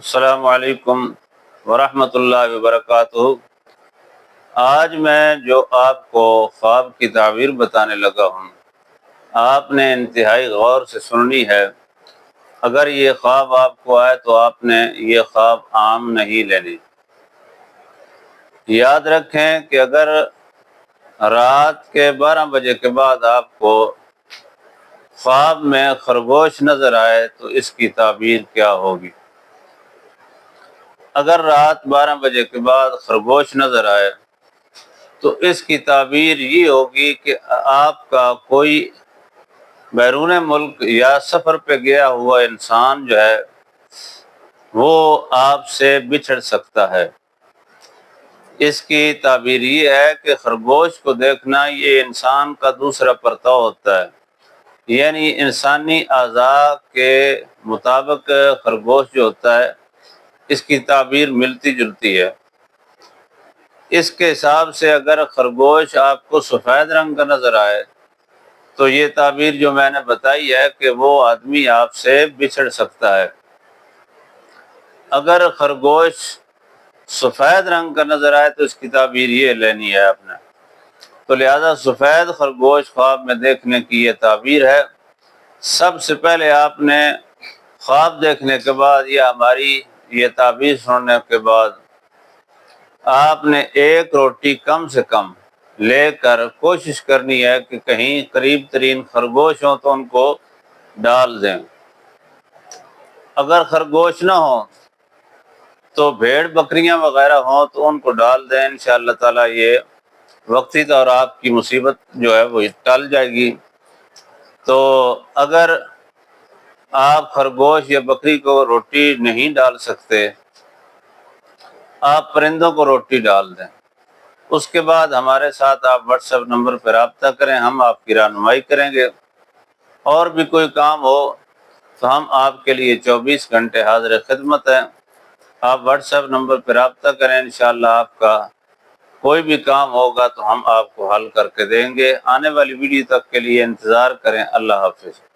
السلام علیکم ورحمۃ اللہ وبرکاتہ۔ آج میں جو آپ کو خواب کی تعبیر بتانے لگا ہوں، آپ نے انتہائی غور سے سننی ہے۔ اگر یہ خواب آپ کو آئے تو آپ نے یہ خواب عام نہیں لینے۔ یاد رکھیں کہ اگر رات کے 12 بجے کے بعد آپ کو خواب میں خرگوش نظر آئے تو اس کی تعبیر کیا ہوگی۔ اگر رات 12 بجے کے بعد خرگوش نظر آئے تو اس کی تعبیر یہ ہوگی کہ آپ کا کوئی بیرون ملک یا سفر پہ گیا ہوا انسان جو ہے وہ آپ سے بچھڑ سکتا ہے۔ اس کی تعبیر یہ ہے کہ خرگوش کو دیکھنا یہ انسان کا دوسرا پرتو ہوتا ہے، یعنی انسانی اعضاء کے مطابق خرگوش جو ہوتا ہے اس کی تعبیر ملتی جلتی ہے۔ اس کے حساب سے اگر خرگوش آپ کو سفید رنگ کا نظر آئے تو یہ تعبیر جو میں نے بتائی ہے کہ وہ آدمی آپ سے بچھڑ سکتا ہے۔ اگر خرگوش سفید رنگ کا نظر آئے تو اس کی تعبیر یہ لینی ہے آپ نے۔ تو لہذا سفید خرگوش خواب میں دیکھنے کی یہ تعبیر ہے۔ سب سے پہلے آپ نے خواب دیکھنے کے بعد یا ہماری یہ تعبیر سننے کے بعد آپ نے ایک روٹی کم سے کم لے کر کوشش کرنی ہے کہ کہیں قریب ترین خرگوش ہوں تو ان کو ڈال دیں۔ اگر خرگوش نہ ہوں تو بھیڑ بکریاں وغیرہ ہوں تو ان کو ڈال دیں، انشاءاللہ تعالیٰ یہ وقتی طور آپ کی مصیبت جو ہے وہ ٹل جائے گی۔ تو اگر آپ خرگوش یا بکری کو روٹی نہیں ڈال سکتے، آپ پرندوں کو روٹی ڈال دیں۔ اس کے بعد ہمارے ساتھ آپ واٹس ایپ نمبر پر رابطہ کریں، ہم آپ کی رہنمائی کریں گے۔ اور بھی کوئی کام ہو تو ہم آپ کے لیے 24 گھنٹے حاضر خدمت ہیں۔ آپ واٹس ایپ نمبر پر رابطہ کریں، انشاءاللہ آپ کا کوئی بھی کام ہوگا تو ہم آپ کو حل کر کے دیں گے۔ آنے والی ویڈیو تک کے لیے انتظار کریں۔ اللہ حافظ۔